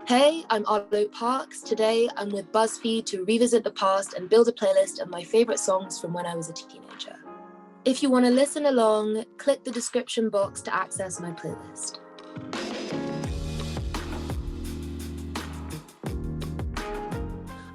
Hey, I'm Arlo Parks. Today I'm with BuzzFeed to revisit the past and build a playlist of my favourite songs from when I was a teenager. If you want to listen along, click the description box to access my playlist.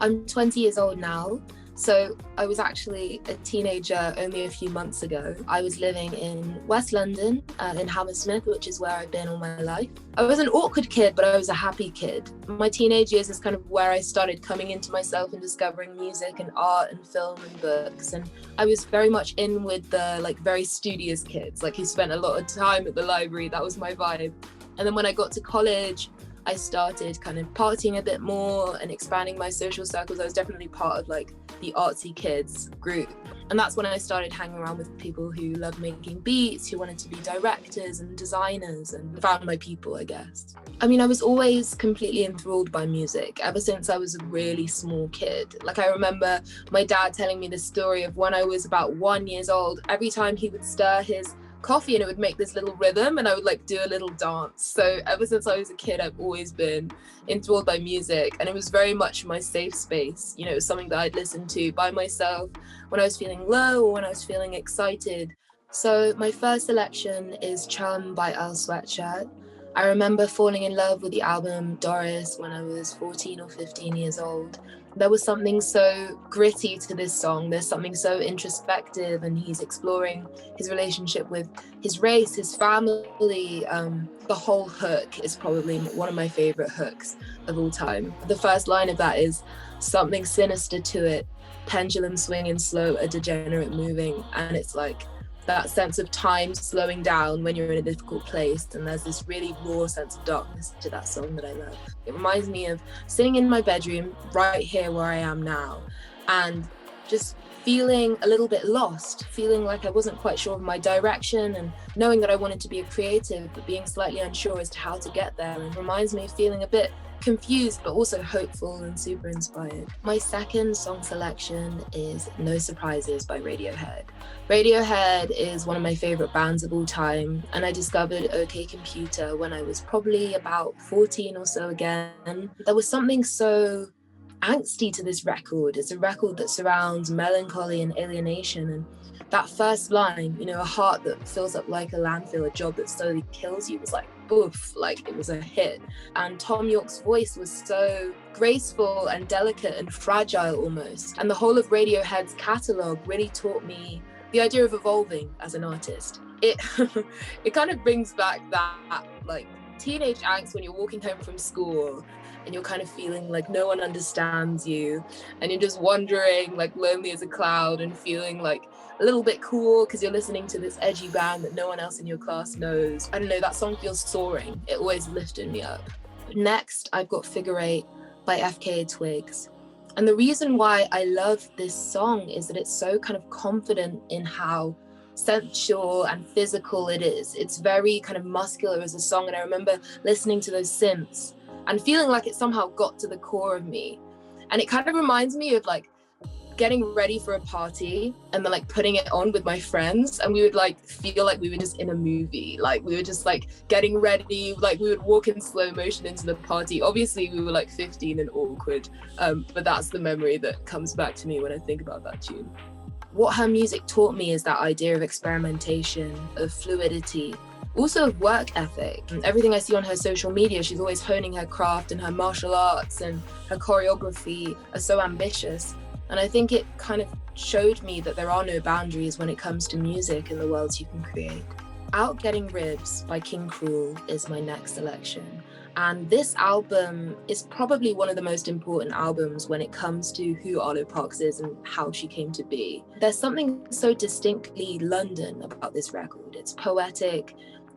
I'm 20 years old now, so I was actually a teenager only a few months ago. I was living in West London, in Hammersmith, which is where I've been all my life. I was an awkward kid, but I was a happy kid. My teenage years is kind of where I started coming into myself and discovering music and art and film and books. And I was very much in with the very studious kids, who spent a lot of time at the library. That was my vibe. And then when I got to college, I started kind of partying a bit more and expanding my social circles. I was definitely part of the artsy kids group. And that's when I started hanging around with people who loved making beats, who wanted to be directors and designers, and found my people, I guess. I mean, I was always completely enthralled by music ever since I was a really small kid. I remember my dad telling me the story of when I was about 1 year old, every time he would stir his coffee and it would make this little rhythm and I would do a little dance. So ever since I was a kid, I've always been enthralled by music, and it was very much my safe space. It was something that I'd listen to by myself when I was feeling low or when I was feeling excited. So my first selection is Chum by Earl Sweatshirt. I remember falling in love with the album Doris when I was 14 or 15 years old. There was something so gritty to this song. There's something so introspective, and he's exploring his relationship with his race, his family. The whole hook is probably one of my favorite hooks of all time. The first line of that is something sinister to it, pendulum swinging slow, a degenerate moving. And it's that sense of time slowing down when you're in a difficult place, and there's this really raw sense of darkness to that song that I love. It reminds me of sitting in my bedroom right here where I am now and just feeling a little bit lost, feeling like I wasn't quite sure of my direction, and knowing that I wanted to be a creative but being slightly unsure as to how to get there. And reminds me of feeling a bit confused but also hopeful and super inspired. My second song selection is No Surprises by Radiohead. Radiohead is one of my favorite bands of all time, and I discovered OK Computer when I was probably about 14 or so again. There was something so angsty to this record. It's a record that surrounds melancholy and alienation, and that first line, a heart that fills up like a landfill, a job that slowly kills you, was boof, it was a hit. And Thom Yorke's voice was so graceful and delicate and fragile almost. And the whole of Radiohead's catalogue really taught me the idea of evolving as an artist. It kind of brings back that teenage angst when you're walking home from school and you're kind of feeling like no one understands you, and you're just wandering lonely as a cloud and feeling a little bit cool because you're listening to this edgy band that no one else in your class knows. I don't know, that song feels soaring. It always lifted me up. Next, I've got Figure 8 by FKA Twigs. And the reason why I love this song is that it's so kind of confident in how sensual and physical it is. It's very kind of muscular as a song, and I remember listening to those synths and feeling like it somehow got to the core of me. And it kind of reminds me of getting ready for a party and then putting it on with my friends, and we would feel like we were just in a movie. We were just getting ready, we would walk in slow motion into the party. Obviously we were 15 and awkward, but that's the memory that comes back to me when I think about that tune. What her music taught me is that idea of experimentation, of fluidity, also of work ethic. Everything I see on her social media, she's always honing her craft, and her martial arts and her choreography are so ambitious. And I think it kind of showed me that there are no boundaries when it comes to music and the worlds you can create. Out Getting Ribs by King Krule is my next selection. And this album is probably one of the most important albums when it comes to who Arlo Parks is and how she came to be. There's something so distinctly London about this record. It's poetic,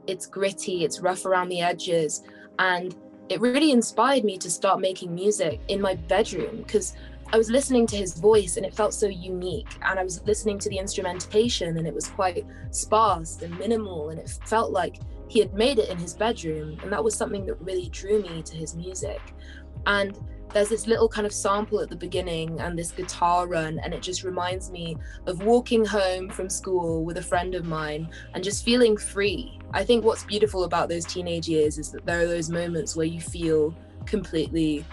it's gritty, it's rough around the edges. And it really inspired me to start making music in my bedroom, because I was listening to his voice and it felt so unique, and I was listening to the instrumentation and it was quite sparse and minimal, and it felt like he had made it in his bedroom, and that was something that really drew me to his music. And there's this little kind of sample at the beginning and this guitar run, and it just reminds me of walking home from school with a friend of mine and just feeling free. I think what's beautiful about those teenage years is that there are those moments where you feel completely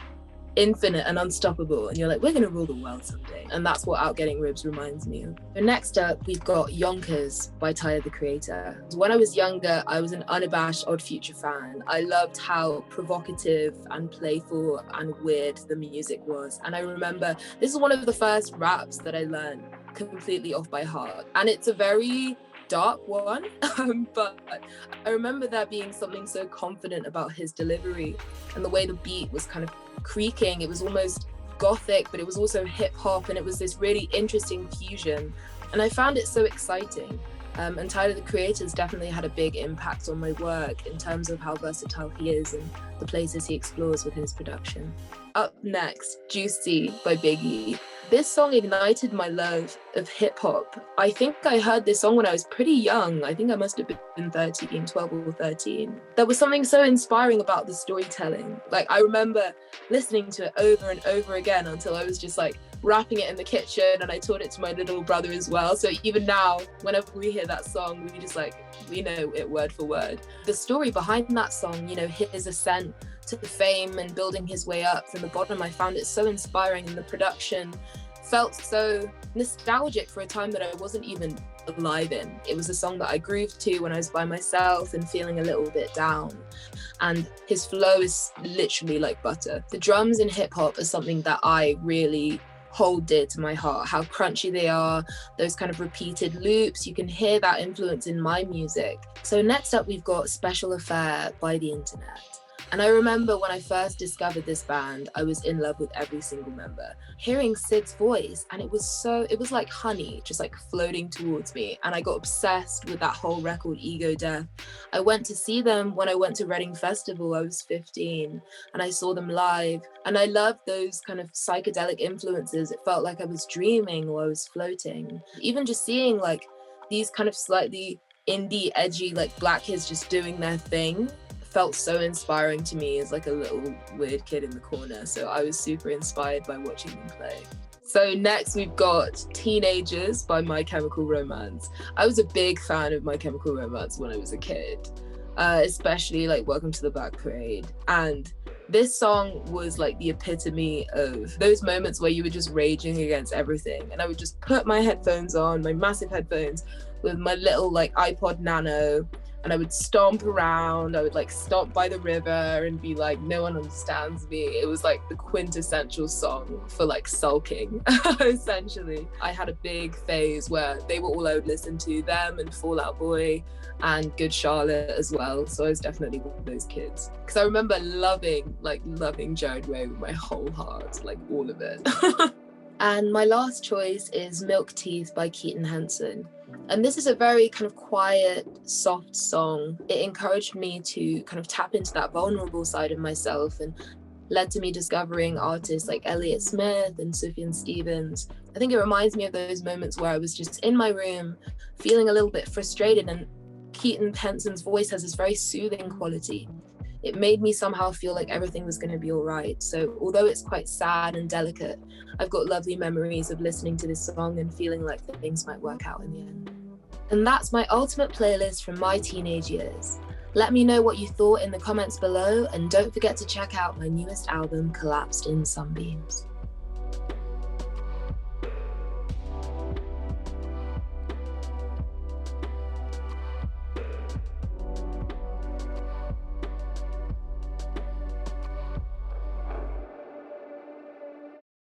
infinite and unstoppable, and you're like, we're gonna rule the world someday. And that's what Out Getting Ribs reminds me of. So next up, we've got Yonkers by Tyler, the Creator. When I was younger, I was an unabashed Odd Future fan. I loved how provocative and playful and weird the music was. And I remember this is one of the first raps that I learned completely off by heart. And it's a very dark one, but I remember there being something so confident about his delivery and the way the beat was kind of creaking. It was almost gothic, but it was also hip hop, and it was this really interesting fusion. And I found it so exciting. And Tyler, the Creator, has definitely had a big impact on my work in terms of how versatile he is and the places he explores with his production. Up next, Juicy by B.I.G. This song ignited my love of hip hop. I think I heard this song when I was pretty young. I think I must have been 12 or 13. There was something so inspiring about the storytelling. Like, I remember listening to it over and over again until I was just like rapping it in the kitchen, and I taught it to my little brother as well. So even now, whenever we hear that song, we know it word for word. The story behind that song, you know, his ascent to fame and building his way up from the bottom, I found it so inspiring, and the production felt so nostalgic for a time that I wasn't even alive in. It was a song that I grooved to when I was by myself and feeling a little bit down. And his flow is literally like butter. The drums in hip hop are something that I really hold dear to my heart, how crunchy they are, those kind of repeated loops. You can hear that influence in my music. So next up, we've got Special Affair by The Internet. And I remember when I first discovered this band, I was in love with every single member. Hearing Sid's voice, and it was like honey, just like floating towards me. And I got obsessed with that whole record, Ego Death. I went to see them when I went to Reading Festival. I was 15, and I saw them live. And I loved those kind of psychedelic influences. It felt like I was dreaming or I was floating. Even just seeing like these kind of slightly indie, edgy, like black kids just doing their thing felt so inspiring to me as like a little weird kid in the corner. So I was super inspired by watching them play. So next we've got Teenagers by My Chemical Romance. I was a big fan of My Chemical Romance when I was a kid, especially like Welcome to the Black Parade. And this song was like the epitome of those moments where you were just raging against everything. And I would just put my headphones on, my massive headphones, with my little like iPod Nano, and I would stomp around. I would like stomp by the river and be like, no one understands me. It was like the quintessential song for like sulking, essentially. I had a big phase where they were all I would listen to, them and Fall Out Boy and Good Charlotte as well. So I was definitely one of those kids. Because I remember loving Jared Way with my whole heart, like all of it. And my last choice is Milk Teeth by Keaton Henson. And this is a very kind of quiet, soft song. It encouraged me to kind of tap into that vulnerable side of myself and led to me discovering artists like Elliott Smith and Sufjan Stevens. I think it reminds me of those moments where I was just in my room feeling a little bit frustrated, and Keaton Henson's voice has this very soothing quality. It made me somehow feel like everything was going to be all right. So although it's quite sad and delicate, I've got lovely memories of listening to this song and feeling like things might work out in the end. And that's my ultimate playlist from my teenage years. Let me know what you thought in the comments below, and don't forget to check out my newest album, Collapsed in Sunbeams.